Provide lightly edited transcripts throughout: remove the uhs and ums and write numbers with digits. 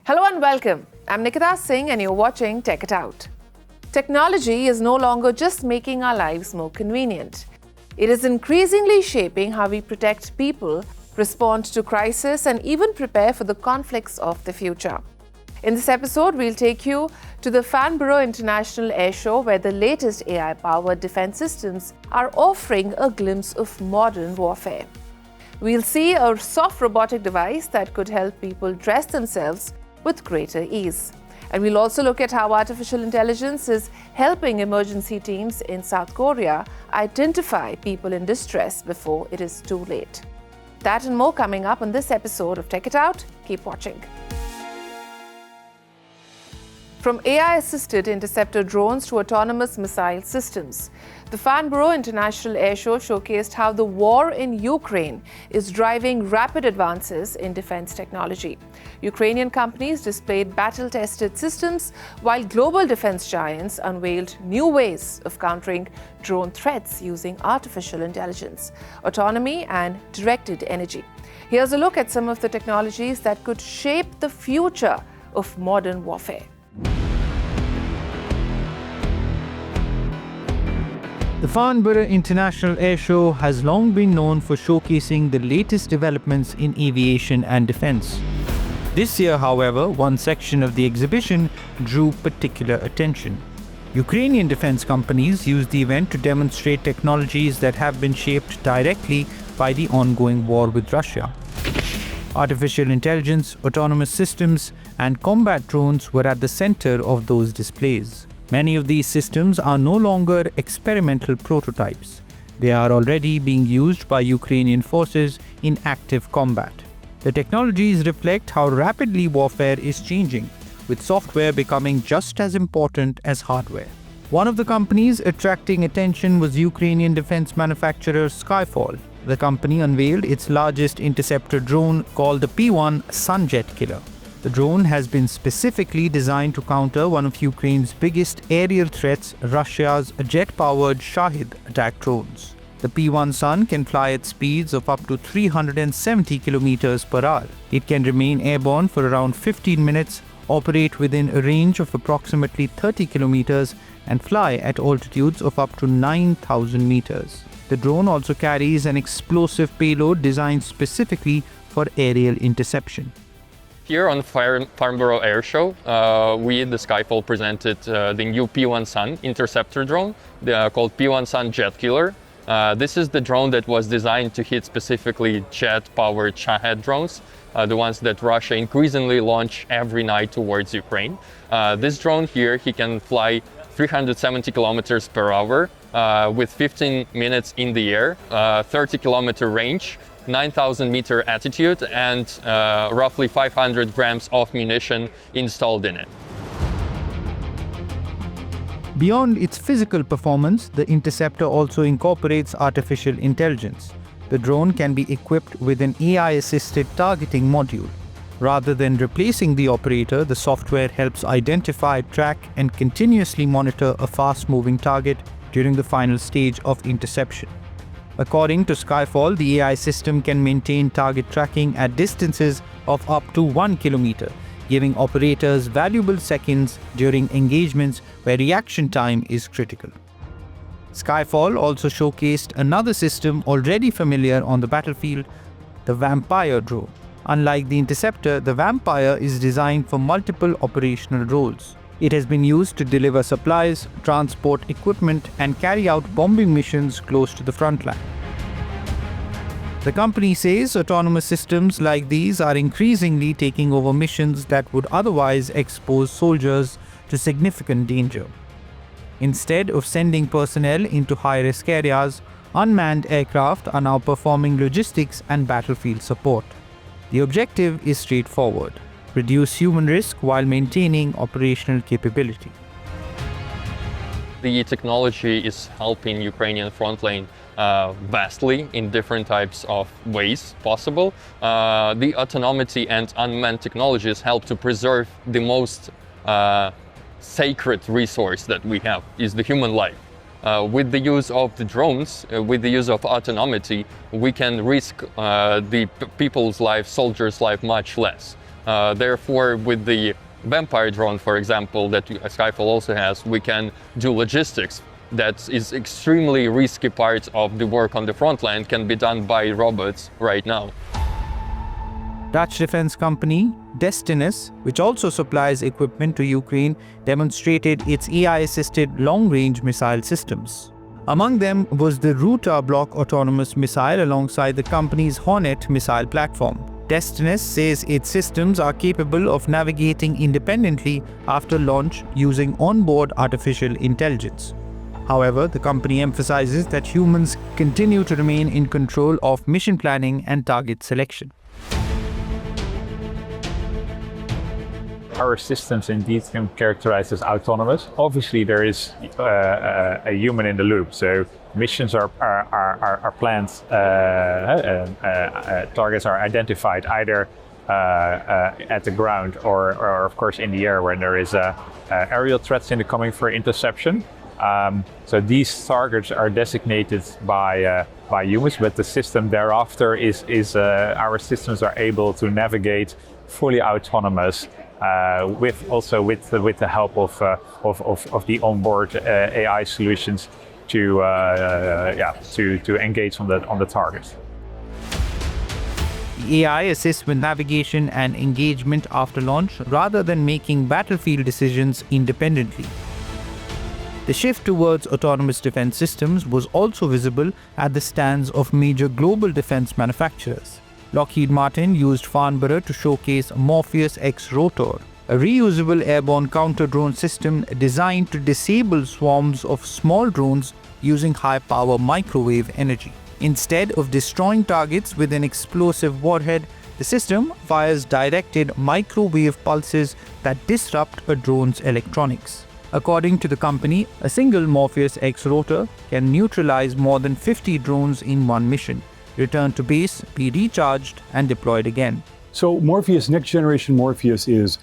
Hello and welcome. I'm Nikita Singh and you're watching Tech It Out. Technology is no longer just making our lives more convenient. It is increasingly shaping how we protect people, respond to crisis, and even prepare for the conflicts of the future. In this episode, we'll take you to the Farnborough International Air Show, where the latest AI-powered defense systems are offering a glimpse of modern warfare. We'll see a soft robotic device that could help people dress themselves with greater ease. And we'll also look at how artificial intelligence is helping emergency teams in South Korea identify people in distress before it is too late. That and more coming up on this episode of Tech It Out. Keep watching. From AI-assisted interceptor drones to autonomous missile systems, the Farnborough International Air Show showcased how the war in Ukraine is driving rapid advances in defense technology. Ukrainian companies displayed battle-tested systems, while global defense giants unveiled new ways of countering drone threats using artificial intelligence, autonomy, and directed energy. Here's a look at some of the technologies that could shape the future of modern warfare. The Farnborough International Air Show has long been known for showcasing the latest developments in aviation and defense. This year, however, one section of the exhibition drew particular attention. Ukrainian defense companies used the event to demonstrate technologies that have been shaped directly by the ongoing war with Russia. Artificial intelligence, autonomous systems, and combat drones were at the center of those displays. Many of these systems are no longer experimental prototypes. They are already being used by Ukrainian forces in active combat. The technologies reflect how rapidly warfare is changing, with software becoming just as important as hardware. One of the companies attracting attention was Ukrainian defense manufacturer Skyfall. The company unveiled its largest interceptor drone called the P-1 Sunjet Killer. The drone has been specifically designed to counter one of Ukraine's biggest aerial threats, Russia's jet-powered Shahid attack drones. The P-1 Sun can fly at speeds of up to 370 km per hour. It can remain airborne for around 15 minutes, operate within a range of approximately 30 km, and fly at altitudes of up to 9,000 meters. The drone also carries an explosive payload designed specifically for aerial interception. Here on Farnborough Air Show, we at the Skyfall presented the new P-1 Sun interceptor drone called P-1 Sun Jet Killer. This is the drone that was designed to hit specifically jet-powered Shahed drones, the ones that Russia increasingly launch every night towards Ukraine. This drone here, he can fly 370 kilometers per hour with 15 minutes in the air, 30 kilometer range, 9,000 meter altitude, and roughly 500 grams of munition installed in it. Beyond its physical performance, the interceptor also incorporates artificial intelligence. The drone can be equipped with an AI-assisted targeting module. Rather than replacing the operator, the software helps identify, track, and continuously monitor a fast-moving target during the final stage of interception. According to Skyfall, the AI system can maintain target tracking at distances of up to 1 kilometer, giving operators valuable seconds during engagements where reaction time is critical. Skyfall also showcased another system already familiar on the battlefield, the Vampire drone. Unlike the interceptor, the Vampire is designed for multiple operational roles. It has been used to deliver supplies, transport equipment, and carry out bombing missions close to the front line. The company says autonomous systems like these are increasingly taking over missions that would otherwise expose soldiers to significant danger. Instead of sending personnel into high-risk areas, unmanned aircraft are now performing logistics and battlefield support. The objective is straightforward: reduce human risk while maintaining operational capability. The technology is helping Ukrainian frontline vastly in different types of ways possible. The autonomy and unmanned technologies help to preserve the most sacred resource that we have, is the human life. With the use of the drones, with the use of autonomy, we can risk the people's life, soldiers' life much less. Therefore, with the Vampire drone, for example, that Skyfall also has, we can do logistics. That is extremely risky part of the work on the front line can be done by robots right now. Dutch defense company Destinus, which also supplies equipment to Ukraine, demonstrated its AI-assisted long-range missile systems. Among them was the Ruta block autonomous missile alongside the company's Hornet missile platform. Destinus says its systems are capable of navigating independently after launch using onboard artificial intelligence. However, the company emphasizes that humans continue to remain in control of mission planning and target selection. Our systems indeed can characterize as autonomous. Obviously, there is a human in the loop, so missions are planned, targets are identified either at the ground or of course in the air when there is aerial threats incoming for interception. So these targets are designated by humans, but the system thereafter is our systems are able to navigate fully autonomous with the help of the onboard AI solutions to engage on the target. The AI assists with navigation and engagement after launch rather than making battlefield decisions independently. The shift towards autonomous defense systems was also visible at the stands of major global defense manufacturers. Lockheed Martin used Farnborough to showcase Morpheus X Rotor, a reusable airborne counter-drone system designed to disable swarms of small drones using high-power microwave energy. Instead of destroying targets with an explosive warhead, the system fires directed microwave pulses that disrupt a drone's electronics. According to the company, a single Morpheus X rotor can neutralize more than 50 drones in one mission, return to base, be recharged, and deployed again. So Morpheus, next generation Morpheus is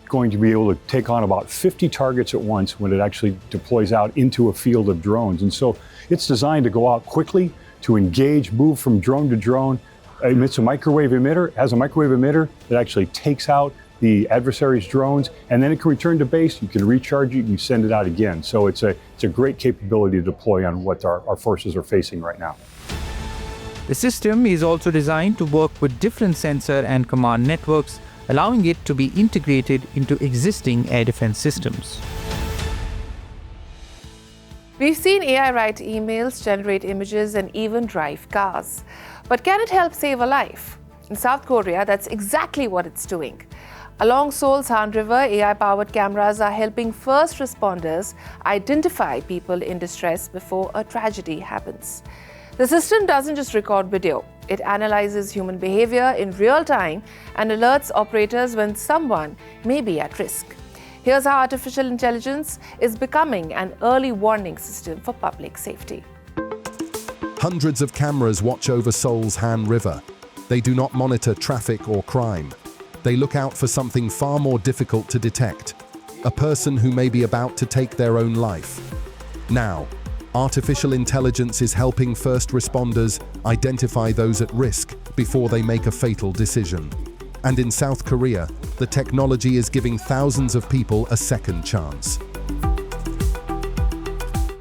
going to be able to take on about 50 targets at once when it actually deploys out into a field of drones. And so it's designed to go out quickly, to engage, move from drone to drone. Emits a microwave emitter, has a microwave emitter that actually takes out the adversary's drones, and then it can return to base. You can recharge it, you can send it out again. So it's a great capability to deploy on what our forces are facing right now. The system is also designed to work with different sensor and command networks, allowing it to be integrated into existing air defense systems. We've seen AI write emails, generate images, and even drive cars. But can it help save a life? In South Korea, that's exactly what it's doing. Along Seoul's Han River, AI-powered cameras are helping first responders identify people in distress before a tragedy happens. The system doesn't just record video. It analyzes human behavior in real time and alerts operators when someone may be at risk. Here's how artificial intelligence is becoming an early warning system for public safety. Hundreds of cameras watch over Seoul's Han River. They do not monitor traffic or crime. They look out for something far more difficult to detect, a person who may be about to take their own life. Now, artificial intelligence is helping first responders identify those at risk before they make a fatal decision. And in South Korea, the technology is giving thousands of people a second chance.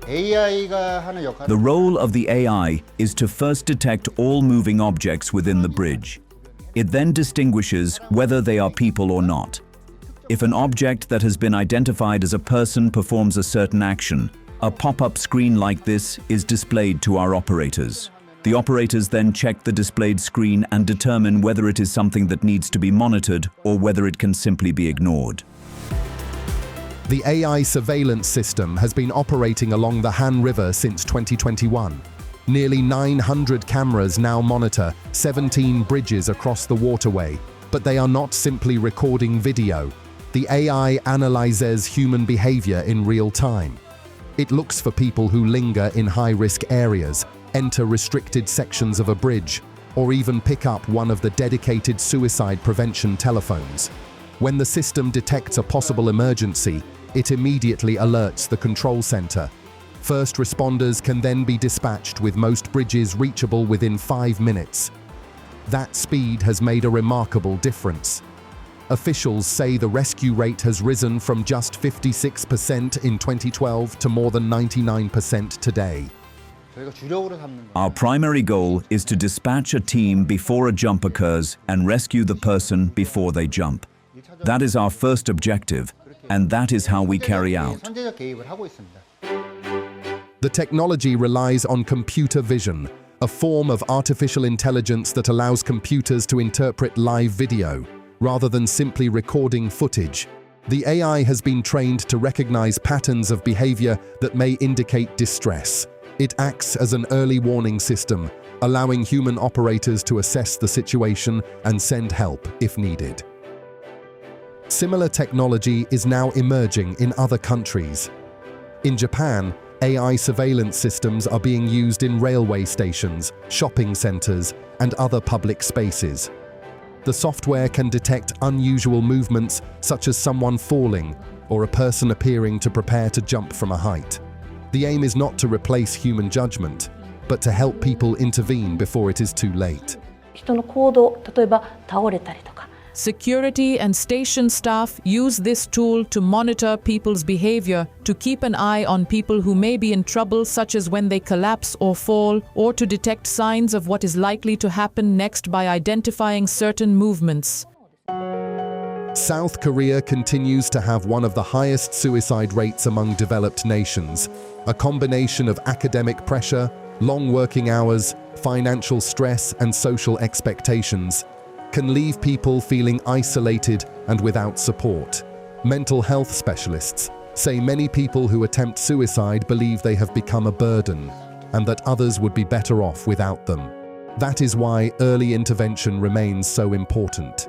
The role of the AI is to first detect all moving objects within the bridge. It then distinguishes whether they are people or not. If an object that has been identified as a person performs a certain action, a pop-up screen like this is displayed to our operators. The operators then check the displayed screen and determine whether it is something that needs to be monitored or whether it can simply be ignored. The AI surveillance system has been operating along the Han River since 2021. Nearly 900 cameras now monitor 17 bridges across the waterway, but they are not simply recording video. The AI analyzes human behavior in real time. It looks for people who linger in high-risk areas, enter restricted sections of a bridge, or even pick up one of the dedicated suicide prevention telephones. When the system detects a possible emergency, it immediately alerts the control center. First responders can then be dispatched with most bridges reachable within 5 minutes. That speed has made a remarkable difference. Officials say the rescue rate has risen from just 56% in 2012 to more than 99% today. Our primary goal is to dispatch a team before a jump occurs and rescue the person before they jump. That is our first objective, and that is how we carry out. The technology relies on computer vision, a form of artificial intelligence that allows computers to interpret live video, rather than simply recording footage. The AI has been trained to recognize patterns of behavior that may indicate distress. It acts as an early warning system, allowing human operators to assess the situation and send help if needed. Similar technology is now emerging in other countries. In Japan, AI surveillance systems are being used in railway stations, shopping centers, and other public spaces. The software can detect unusual movements such as someone falling or a person appearing to prepare to jump from a height. The aim is not to replace human judgment, but to help people intervene before it is too late. 人の行動、例えば倒れたりとか。 Security and station staff use this tool to monitor people's behavior, to keep an eye on people who may be in trouble, such as when they collapse or fall, or to detect signs of what is likely to happen next by identifying certain movements. South Korea continues to have one of the highest suicide rates among developed nations. A combination of academic pressure, long working hours, financial stress, and social expectations can leave people feeling isolated and without support. Mental health specialists say many people who attempt suicide believe they have become a burden and that others would be better off without them. That is why early intervention remains so important.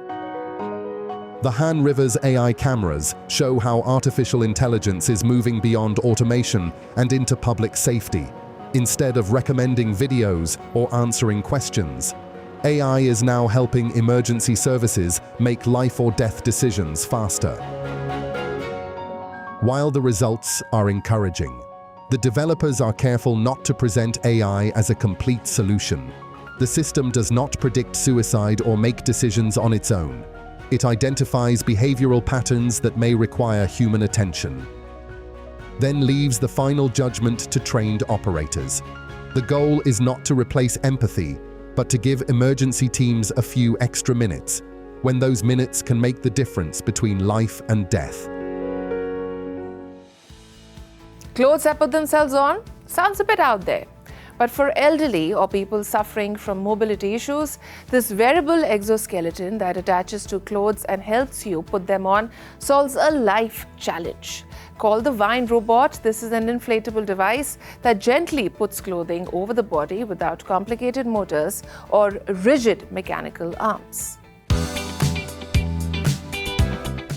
The Han River's AI cameras show how artificial intelligence is moving beyond automation and into public safety. Instead of recommending videos or answering questions, AI is now helping emergency services make life or death decisions faster. While the results are encouraging, the developers are careful not to present AI as a complete solution. The system does not predict suicide or make decisions on its own. It identifies behavioral patterns that may require human attention, then leaves the final judgment to trained operators. The goal is not to replace empathy, but to give emergency teams a few extra minutes, when those minutes can make the difference between life and death. Clothes that put themselves on? Sounds a bit out there. But for elderly or people suffering from mobility issues, this wearable exoskeleton that attaches to clothes and helps you put them on solves a life challenge. Called the WION Robot, this is an inflatable device that gently puts clothing over the body without complicated motors or rigid mechanical arms.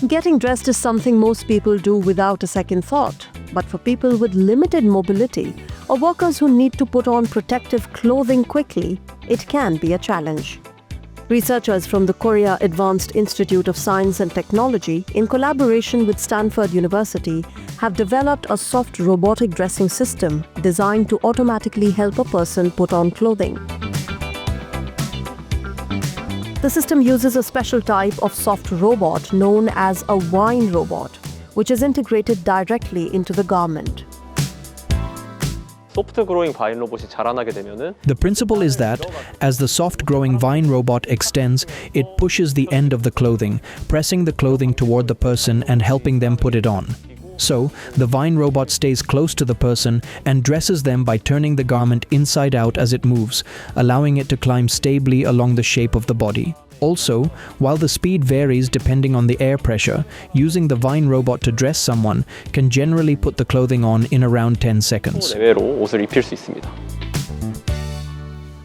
Getting dressed is something most people do without a second thought. But for people with limited mobility or workers who need to put on protective clothing quickly, it can be a challenge. Researchers from the Korea Advanced Institute of Science and Technology, in collaboration with Stanford University, have developed a soft robotic dressing system designed to automatically help a person put on clothing. The system uses a special type of soft robot known as a WION robot, which is integrated directly into the garment. The principle is that, as the soft-growing vine robot extends, it pushes the end of the clothing, pressing the clothing toward the person and helping them put it on. So, the vine robot stays close to the person and dresses them by turning the garment inside out as it moves, allowing it to climb stably along the shape of the body. Also, while the speed varies depending on the air pressure, using the vine robot to dress someone can generally put the clothing on in around 10 seconds.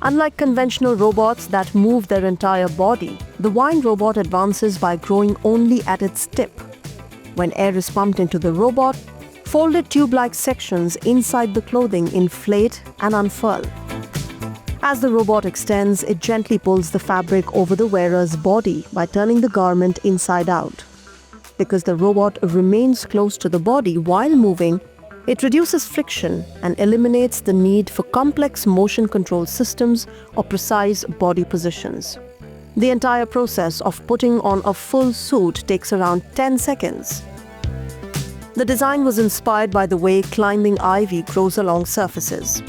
Unlike conventional robots that move their entire body, the WION robot advances by growing only at its tip. When air is pumped into the robot, folded tube-like sections inside the clothing inflate and unfurl. As the robot extends, it gently pulls the fabric over the wearer's body by turning the garment inside out. Because the robot remains close to the body while moving, it reduces friction and eliminates the need for complex motion control systems or precise body positions. The entire process of putting on a full suit takes around 10 seconds. The design was inspired by the way climbing ivy grows along surfaces.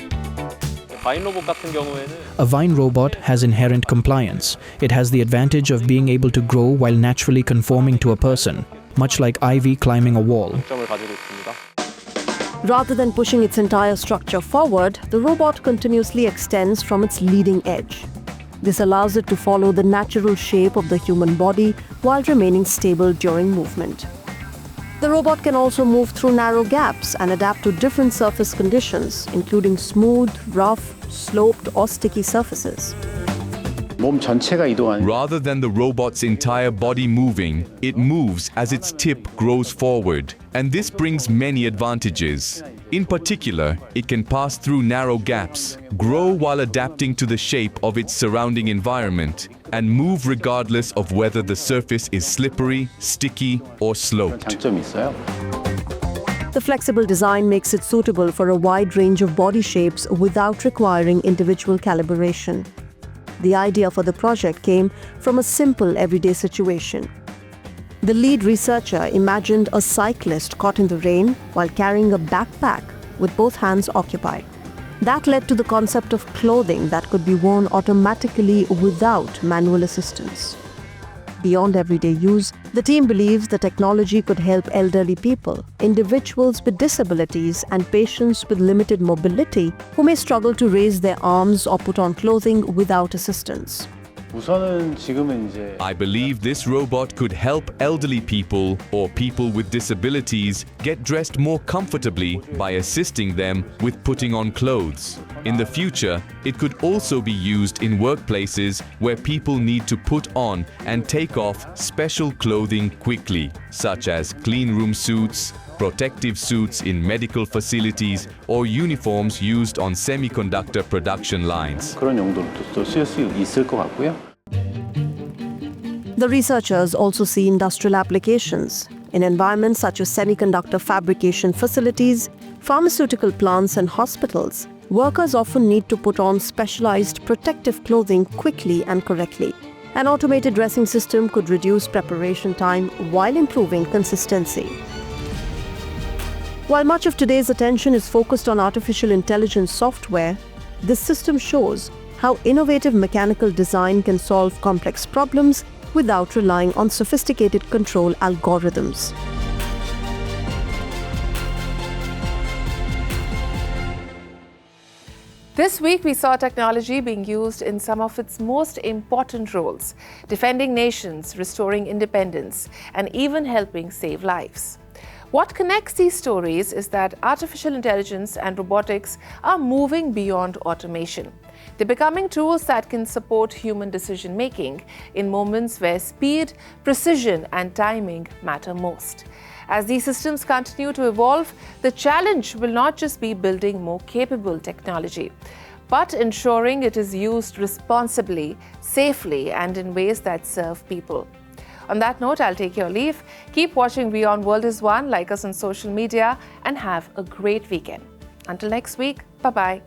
A vine robot has inherent compliance. It has the advantage of being able to grow while naturally conforming to a person, much like ivy climbing a wall. Rather than pushing its entire structure forward, the robot continuously extends from its leading edge. This allows it to follow the natural shape of the human body while remaining stable during movement. The robot can also move through narrow gaps and adapt to different surface conditions, including smooth, rough, sloped, or sticky surfaces. Rather than the robot's entire body moving, it moves as its tip grows forward, and this brings many advantages. In particular, it can pass through narrow gaps, grow while adapting to the shape of its surrounding environment, and move regardless of whether the surface is slippery, sticky, or sloped. The flexible design makes it suitable for a wide range of body shapes without requiring individual calibration. The idea for the project came from a simple everyday situation. The lead researcher imagined a cyclist caught in the rain while carrying a backpack with both hands occupied. That led to the concept of clothing that could be worn automatically without manual assistance. Beyond everyday use, the team believes the technology could help elderly people, individuals with disabilities, and patients with limited mobility who may struggle to raise their arms or put on clothing without assistance. I believe this robot could help elderly people or people with disabilities get dressed more comfortably by assisting them with putting on clothes. In the future, it could also be used in workplaces where people need to put on and take off special clothing quickly, such as clean room suits, protective suits in medical facilities, or uniforms used on semiconductor production lines. The researchers also see industrial applications in environments such as semiconductor fabrication facilities, pharmaceutical plants, and hospitals. Workers often need to put on specialized protective clothing quickly and correctly. An automated dressing system could reduce preparation time while improving consistency. While much of today's attention is focused on artificial intelligence software, this system shows how innovative mechanical design can solve complex problems without relying on sophisticated control algorithms. This week, we saw technology being used in some of its most important roles, defending nations, restoring independence, and even helping save lives. What connects these stories is that artificial intelligence and robotics are moving beyond automation. They're becoming tools that can support human decision-making in moments where speed, precision, and timing matter most. As these systems continue to evolve, the challenge will not just be building more capable technology, but ensuring it is used responsibly, safely, and in ways that serve people. On that note, I'll take your leave. Keep watching WION World is One, like us on social media, and have a great weekend. Until next week, bye-bye.